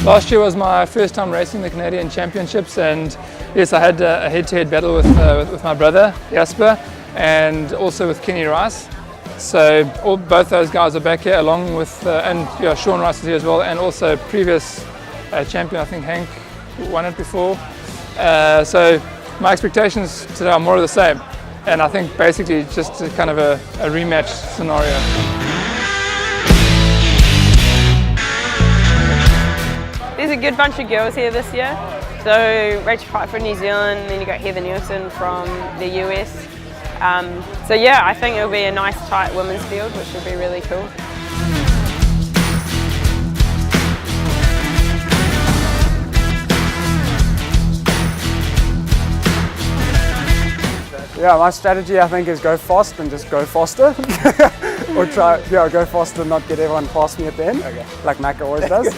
Last year was my first time racing the Canadian Championships, and yes, I had a head-to-head battle with my brother Jasper, and also with Kenny Rice. So both those guys are back here, along with Sean Rice is here as well, and also previous champion, I think Hank won it before. So my expectations today are more of the same, and I think basically just kind of a rematch scenario. There's a good bunch of girls here this year. So Rachel Pipe from New Zealand, then you got Heather Nielsen from the US. So yeah, I think it'll be a nice tight women's field, which will be really cool. Yeah, my strategy I think is go fast and just go faster. Or go faster and not get everyone past me at the end, like Mac always does.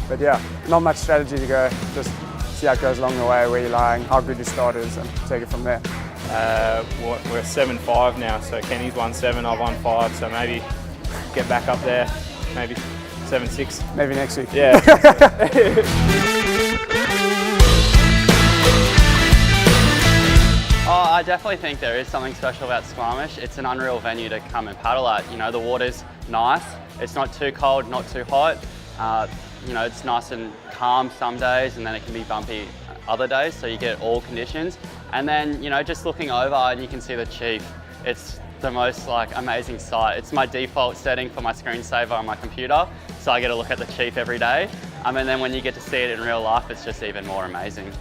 But yeah, not much strategy to go, just see how it goes along the way, where you're lying, how good your start is, and take it from there. We're 7-5 now, so Kenny's won 7, I've won 5, so maybe get back up there, maybe 7-6. Maybe next week. Yeah. Oh, I definitely think there is something special about Squamish. It's an unreal venue to come and paddle at. You know, the water's nice, it's not too cold, not too hot. You know, it's nice and calm some days, and then it can be bumpy other days, so you get all conditions. And then, you know, just looking over and you can see the Chief. It's the most amazing sight. It's my default setting for my screensaver on my computer, so I get to look at the Chief every day. And then when you get to see it in real life, it's just even more amazing.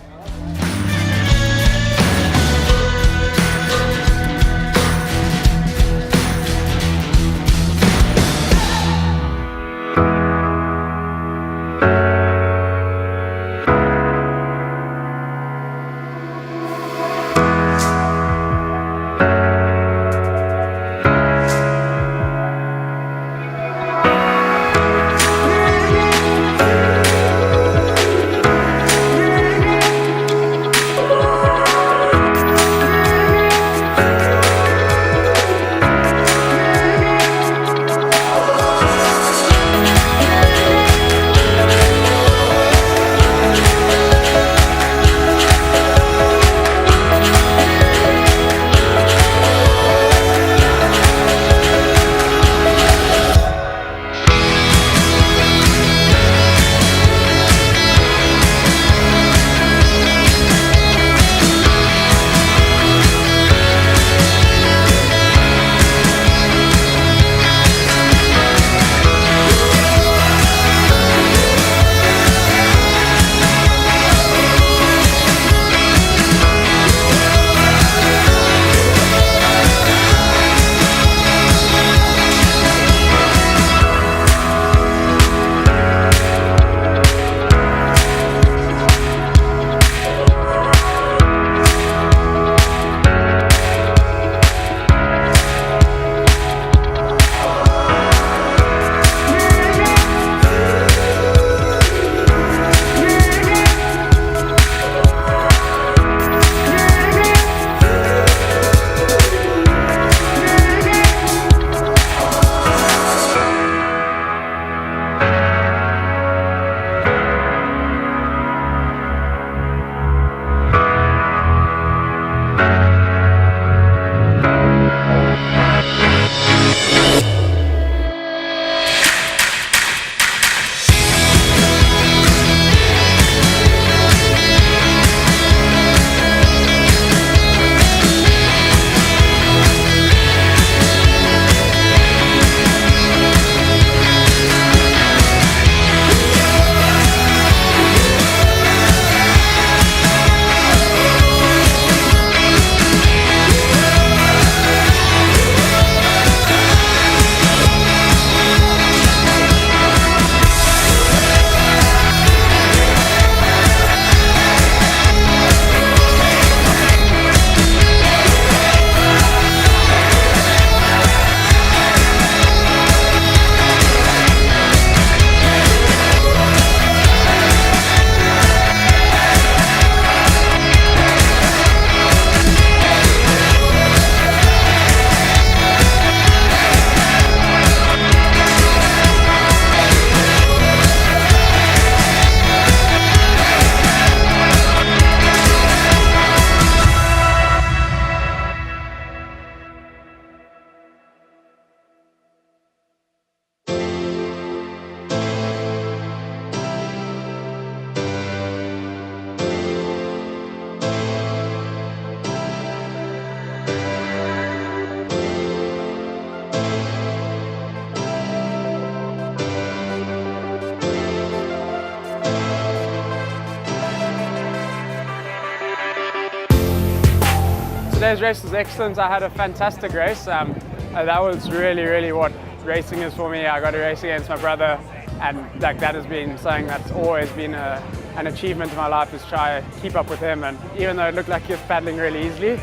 Today's race was excellent. I had a fantastic race. That was really what racing is for me. I got to race against my brother, and like that has been something that's always been an achievement in my life, is try to keep up with him. And even though it looked like he was paddling really easily,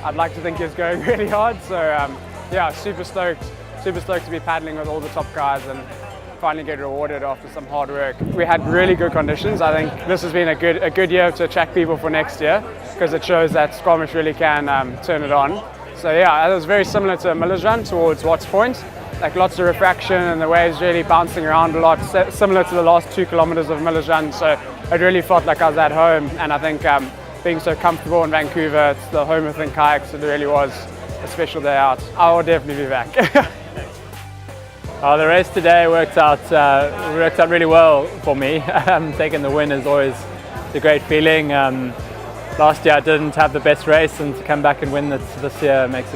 I'd like to think he was going really hard. So yeah, super stoked to be paddling with all the top guys and finally get rewarded after some hard work. We had really good conditions. I think this has been a good year to attract people for next year, because it shows that Squamish really can turn it on. So yeah, it was very similar to Miller's Run towards Watts Point. Like lots of refraction and the waves really bouncing around a lot, similar to the last 2 kilometers of Miller's Run. So it really felt like I was at home, and I think being so comfortable in Vancouver, it's the home of Think Kayaks, it really was a special day out. I will definitely be back. The race today worked out really well for me. Taking the win is always a great feeling. Last year I didn't have the best race, and to come back and win this year makes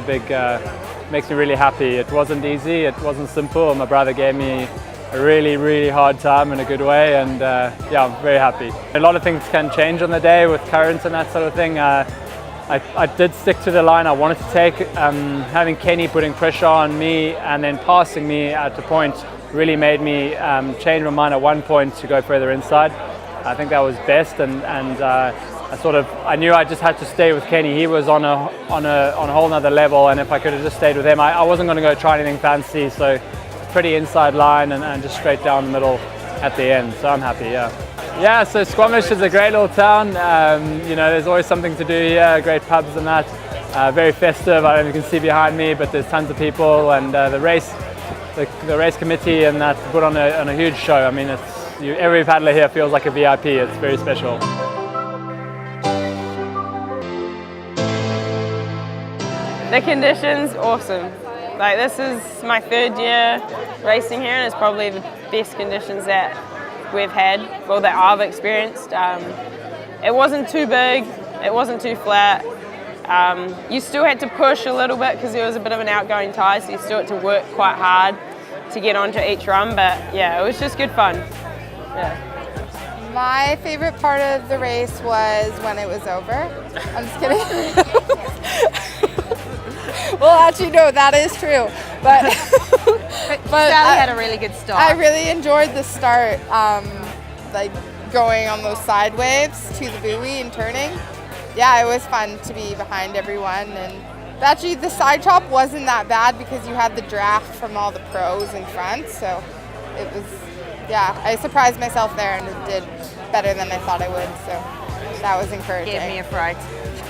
me really happy. It wasn't easy, it wasn't simple. My brother gave me a really hard time in a good way, and yeah, I'm very happy. A lot of things can change on the day with currents and that sort of thing. I did stick to the line I wanted to take. Having Kenny putting pressure on me and then passing me at the point really made me change my mind at one point to go further inside. I think that was best, and I knew I just had to stay with Kenny. He was on a whole nother level, and if I could have just stayed with him, I wasn't going to go try anything fancy. So pretty inside line and just straight down the middle at the end. So I'm happy, yeah. Yeah, so Squamish is a great little town. You know, there's always something to do here, great pubs and that. Very festive, I don't know if you can see behind me, but there's tons of people, and the race committee and that put on a huge show. I mean, every paddler here feels like a VIP, it's very special. The conditions, awesome. Like, this is my 3rd year racing here, and it's probably the best conditions that we've had, well, that I've experienced. It wasn't too big, it wasn't too flat. You still had to push a little bit because there was a bit of an outgoing tide, so you still had to work quite hard to get onto each run, but yeah, it was just good fun. Yeah. My favorite part of the race was when it was over. I'm just kidding. Well, actually, no, that is true. But Sally had a really good start. I really enjoyed the start, like going on those side waves to the buoy and turning. Yeah, it was fun to be behind everyone. And actually, the side chop wasn't that bad because you had the draft from all the pros in front. So it was, yeah, I surprised myself there and did better than I thought I would. So that was encouraging. Gave me a fright.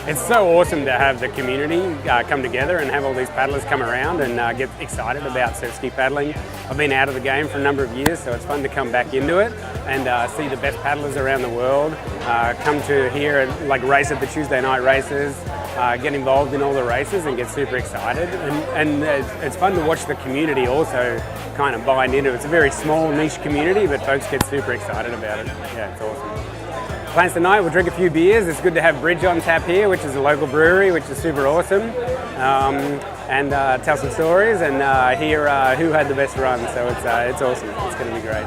It's so awesome to have the community come together and have all these paddlers come around and get excited about Surfski paddling. I've been out of the game for a number of years, so it's fun to come back into it and see the best paddlers around the world come to here and like race at the Tuesday night races, get involved in all the races and get super excited. And it's fun to watch the community also kind of bind into it. It's a very small niche community, but folks get super excited about it. Yeah, it's awesome. Plans tonight, we'll drink a few beers. It's good to have Bridge on tap here, which is a local brewery, which is super awesome. And tell some stories and hear who had the best run. So it's awesome. It's going to be great.